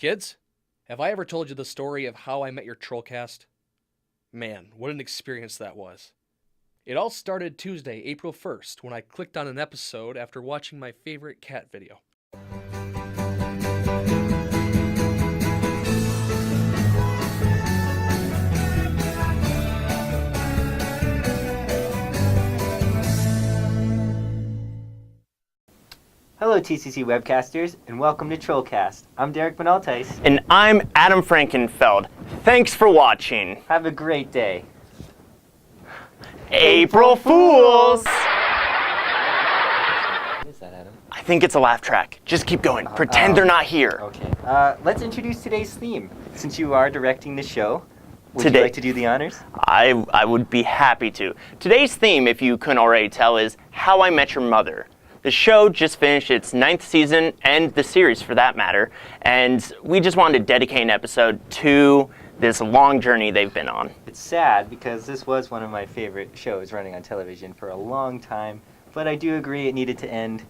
Kids, have I ever told you the story of how I met your Trollcast? Man, what an experience that was. It all started Tuesday, April 1st, when I clicked on an episode after watching my favorite cat video. Hello TCC Webcasters, and welcome to Trollcast. I'm Derek Monologue. And I'm Adam Frankenfeld. Thanks for watching. Have a great day. April Fools! What is that, Adam? I think it's a laugh track. Just keep going. Pretend they're not here. Okay. Let's introduce today's theme. Since you are directing the show, would you like to do the honors? I would be happy to. Today's theme, if you couldn't already tell, is How I Met Your Mother. The show just finished its 9th season, and the series for that matter, and we just wanted to dedicate an episode to this long journey they've been on. It's sad because this was one of my favorite shows running on television for a long time, but I do agree it needed to end.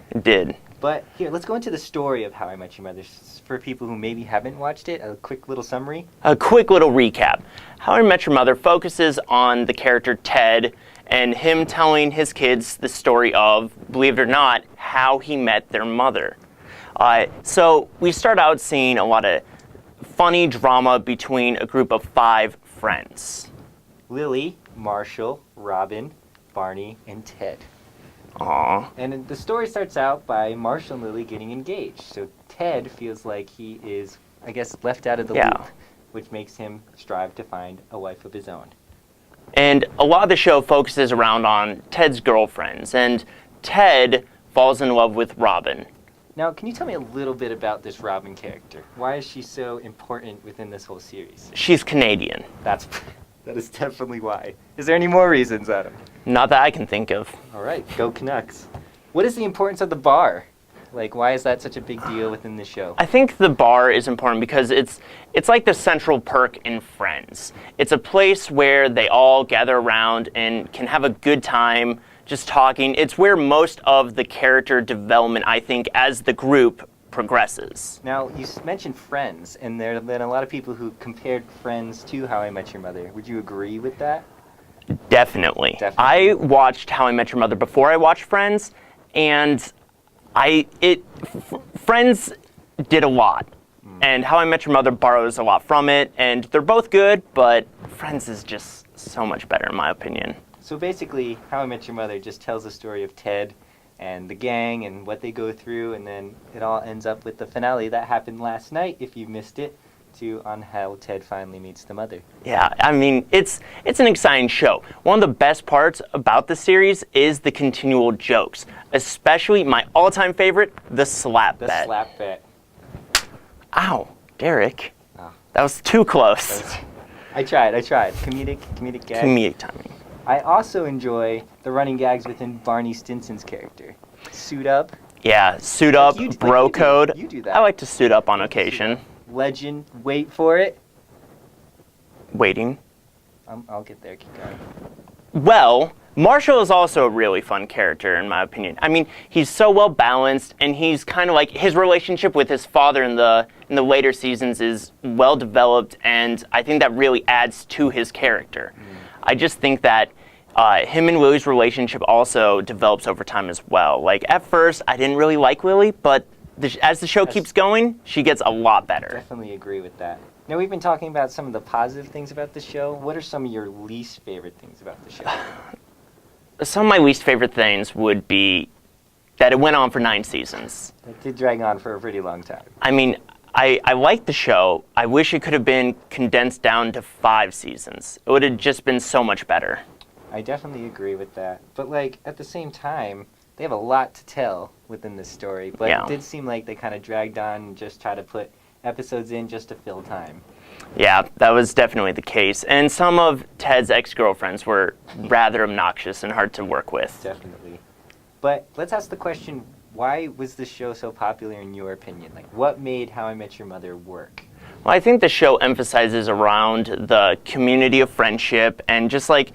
It did. But here, let's go into the story of How I Met Your Mother. For people who maybe haven't watched it, a quick little summary. A quick little recap. How I Met Your Mother focuses on the character Ted and him telling his kids the story of, believe it or not, how he met their mother. So we start out seeing a lot of funny drama between a group of 5 friends. Lily, Marshall, Robin, Barney, and Ted. Aww. And the story starts out by Marshall and Lily getting engaged. So Ted feels like he is, I guess, left out of the loop, which makes him strive to find a wife of his own. And a lot of the show focuses around on Ted's girlfriends, and Ted falls in love with Robin. Now, can you tell me a little bit about this Robin character? Why is she so important within this whole series? She's Canadian. That is definitely why. Is there any more reasons, Adam? Not that I can think of. All right, go Canucks. What is the importance of the bar? Like, why is that such a big deal within the show? I think the bar is important because it's like the central perk in Friends. It's a place where they all gather around and can have a good time just talking. It's where most of the character development, I think, as the group progresses. Now, you mentioned Friends, and there have been a lot of people who compared Friends to How I Met Your Mother. Would you agree with that? Definitely. I watched How I Met Your Mother before I watched Friends, and Friends did a lot, and How I Met Your Mother borrows a lot from it, and they're both good, but Friends is just so much better in my opinion. So basically, How I Met Your Mother just tells the story of Ted and the gang and what they go through, and then it all ends up with the finale that happened last night, if you missed it, on how Ted finally meets the mother. Yeah, I mean, it's an exciting show. One of the best parts about the series is the continual jokes, especially my all-time favorite, the slap bet. The slap bet. Ow, Derek. Oh. That was too close. I tried. Comedic gag. Comedic timing. I also enjoy the running gags within Barney Stinson's character. Suit up. Yeah, suit up, bro code. You do that. I like to suit up on occasion. Legend, wait for it. Waiting. I'll get there, keep going. Well, Marshall is also a really fun character, in my opinion. I mean, he's so well balanced, and he's kind of like, his relationship with his father in the later seasons is well developed, and I think that really adds to his character. I just think that him and Lily's relationship also develops over time as well. Like, at first, I didn't really like Lily, but as the show keeps going, she gets a lot better. Definitely agree with that. Now, we've been talking about some of the positive things about the show. What are some of your least favorite things about the show? Some of my least favorite things would be that it went on for 9 seasons. It did drag on for a pretty long time. I mean, I like the show. I wish it could have been condensed down to 5 seasons. It would have just been so much better. I definitely agree with that. But, like, at the same time, they have a lot to tell within this story, but It did seem like they kind of dragged on and just tried to put episodes in just to fill time. Yeah, that was definitely the case. And some of Ted's ex-girlfriends were rather obnoxious and hard to work with. Definitely. But let's ask the question, why was this show so popular in your opinion? Like, what made How I Met Your Mother work? Well, I think the show emphasizes around the community of friendship and just like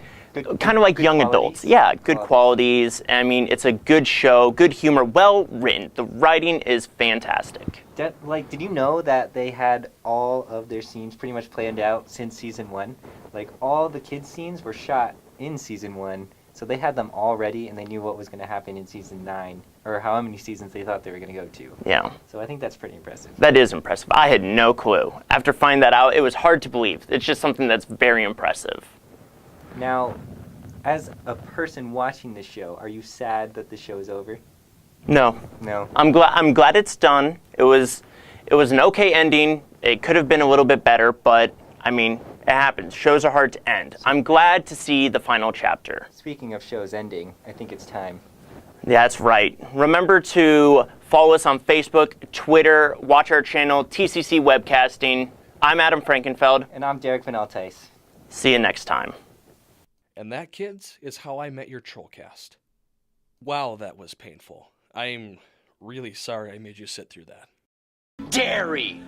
kind of like young adults. Yeah, good qualities. I mean, it's a good show, good humor, well written. The writing is fantastic. Did you know that they had all of their scenes pretty much planned out since season 1? Like, all the kids' scenes were shot in season 1, so they had them all ready, and they knew what was going to happen in season 9, or how many seasons they thought they were going to go to. Yeah. So I think that's pretty impressive. That is impressive. I had no clue. After finding that out, it was hard to believe. It's just something that's very impressive. Now, as a person watching the show, are you sad that the show is over? No. No. I'm glad it's done. It was an okay ending. It could have been a little bit better, but I mean, it happens. Shows are hard to end. I'm glad to see the final chapter. Speaking of shows ending, I think it's time. That's right. Remember to follow us on Facebook, Twitter, watch our channel, TCC Webcasting. I'm Adam Frankenfeld. And I'm Derek Van Altice. See you next time. And that, kids, is how I met your Trollcast. Wow, that was painful. I'm really sorry I made you sit through that. Dairy!